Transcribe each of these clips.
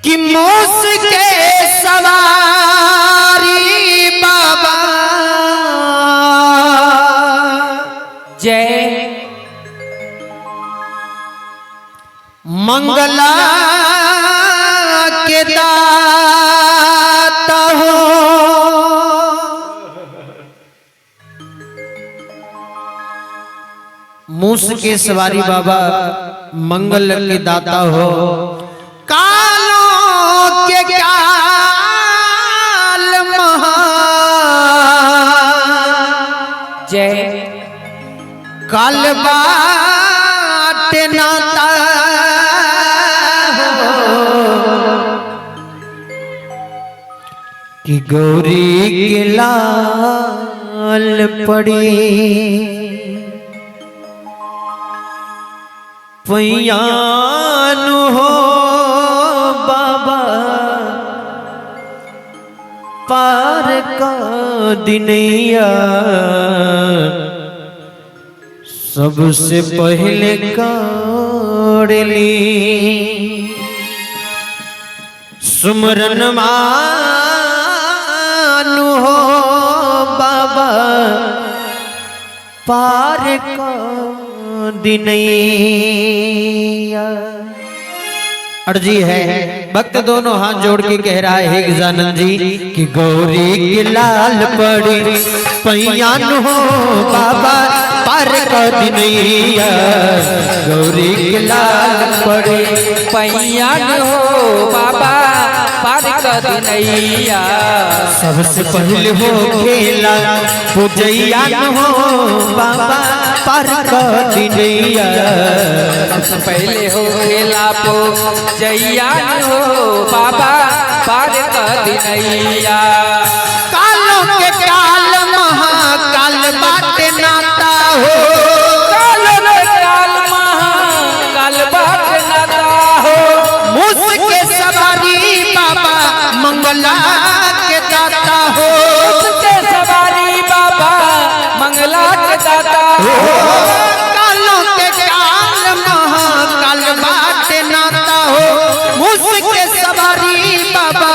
कि मूस के सवारी बाबा जय मंगला के दाता हो। मूस के सवारी बाबा मंगल के दाता हो। कालों के काल महा जय काल बाट नाता हो कि गौरी के लाल पड़ी पैयान हो बाबा पार का दिनैया सबसे पहले काड़ली सुमरन मानु हो बाबा पार का दिनैया। अर्जी है भक्त दोनों हाथ जोड़ के कह रहा है गजानंद जी कि गौरी की लाल पड़ी पैयान हो बाबा पार कर दिनैया। गौरी की लाल पड़ी पैयान हो बाबा पार कर दिनैया। सबसे पहले हो खेला पूजैया हो बाबा पार कर दिनैया। सबसे पहले हो खेला पो जैया हो बाबा पार कर दिनैया। कालों के काल महाकाल बाट नाता हो। कालों के काल महाकाल बाट नाता हो। मूस के सवारी बाबा मंगला के दाता हो। मूस के सवारी बाबा मंगला के दाता हो। कालों के काल महाकाल बाट नाता हो। मूस के सवारी बाबा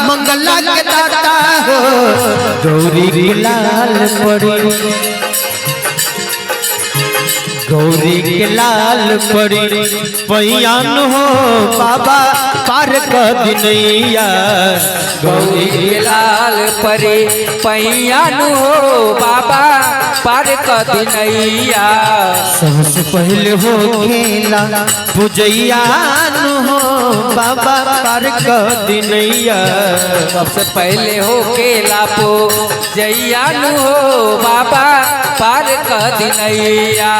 मंगला के दाता हो। गौरी की लाल पड़ी गौरी के लाल पड़ी पैयान हो बाबा पार कर दिनैया। गौरी के लाल परे पैयान हो बाबा पार कर दिनैया। सबसे पहले हो खेला पूजैया हो बाबा पार कर दिनैया। सबसे पहले हो केला पो जैया हो बाबा पार कर दिनैया।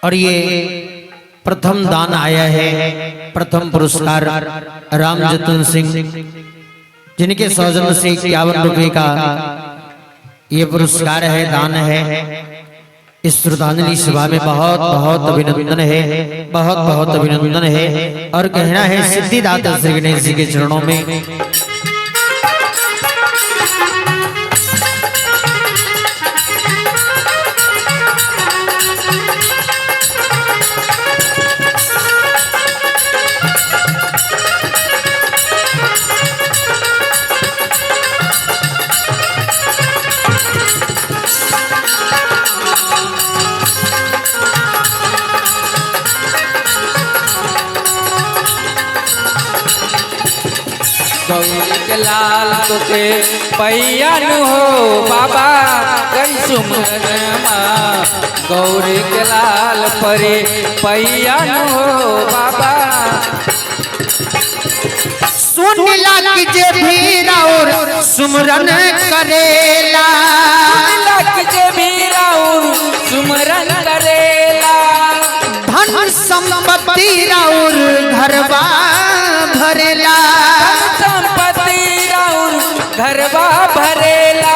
और ये प्रथम दान आया है, प्रथम पुरस्कार राम जतन सिंह जिनके सौजन्य से 51 रुपए का ये पुरस्कार है, दान है। इस श्रद्धांजलि सभा में बहुत बहुत अभिनंदन है, बहुत बहुत अभिनंदन है। और कहना है सिद्धिदाता श्री गणेश जी के चरणों में गौरी के लाल तुके पैयान हो बाबा कई सुमरमा। गौरी के लाल परे पैयान हो बाबा। सुनिला कि जे भी राउर सुमरन करेला। सुनिला कि जे भी राउर सुमरन करेला। धन संपत्ति राउर घर घरवा भरेला।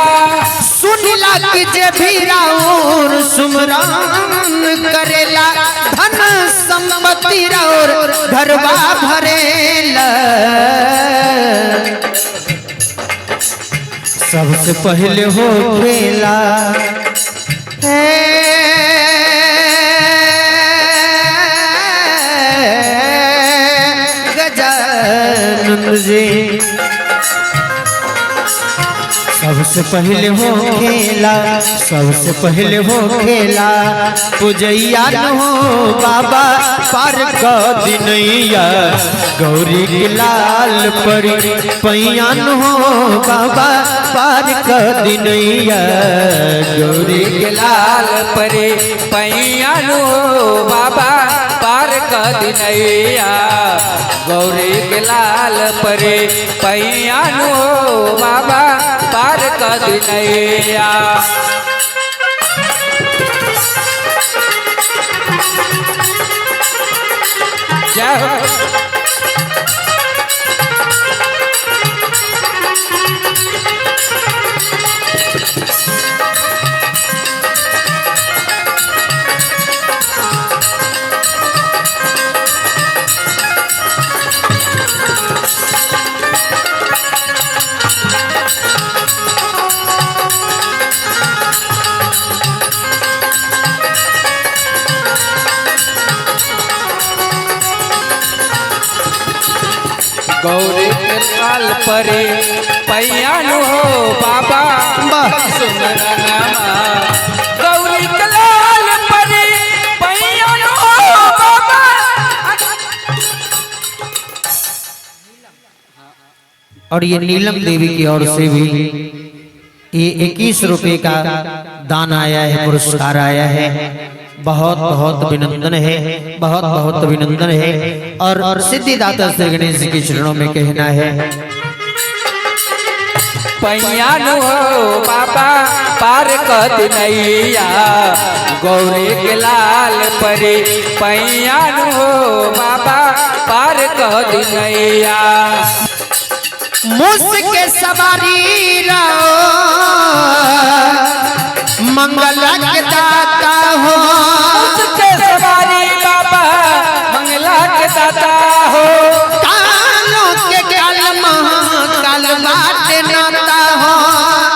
सुनिला कि जे भी राउर सुमरान करेला धन संपत्ति राउर घरवा भरेला। सबसे पहले हो खेला गजानन जी। सबसे पहले हो खेला, सबसे पहले हो खेला पूजैया न हो बाबा पार का दिनैया। गौरी के लाल परी पैया न हो बाबा पार का दिनैया। गौरी के लाल परे पैया नो बाबा पार का दिनैया। गौरी के लाल परे पैया नो बाबा पार का दिनैया। जय हो। गौरी के लाल परे पैया नो बाबा सुमरनमा। गौरी के लाल परे पैया नो बाबा। और ये नीलम देवी की ओर से भी ये 21 रुपए का दान आया है, पुरस्कार आया है। बहुत बहुत अभिनंदन है, बहुत बहुत अभिनंदन है। और सिद्धिदाता श्री गणेश जी के चरणों में कहना है पैया नो बाबा पार कर दिनैया। गौरी के लाल परे पैया नो बाबा पार कर दिनैया। मुझ के सवारी रहो मंगल के दाता हो। उसके सवारी बाबा मंगला के दाता हो। कालों के काल महाकाल बाट नाता हो।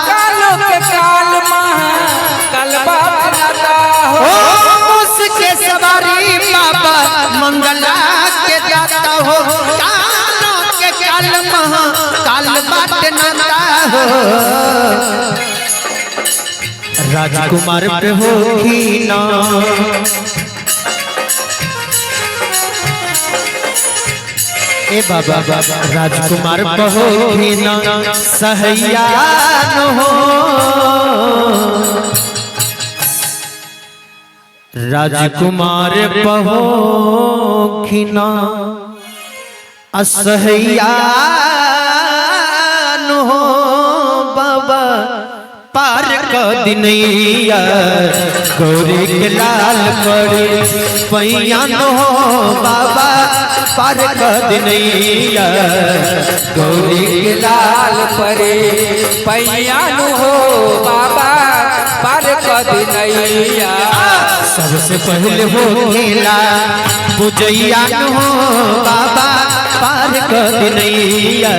कालों के काल महाकाल बाट नाता हो। उसके सवारी बाबा मंगला के दाता हो। कालों के काल महाकाल बाट नाता हो। राजकुमार पे हो ना ए बाबा राजकुमार पे हो ना सहैया न हो। राजकुमार पे हो ना असहैया न हो बाबा पार का दिनैया। गौरी के लाल परे पैया न हो बाबा पार का दिनैया। गौरी के लाल परे पैया नो बाबा पार कर दिनैया। सबसे पहले हो खेला पूजैया न हो बाबा पार कर दिनैया।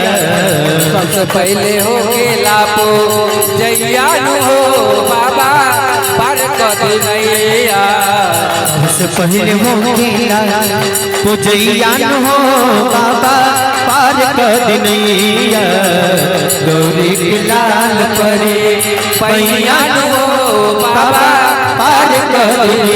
सबसे पहले हो गेला पूजैया नो बाबा पार कर दिनैया। सबसे पहले हो खेला पूजैया न हो बाबा पार कर दिनैया। गौरी के लाल परे पैया न हो बाबा पार कर दिनैया।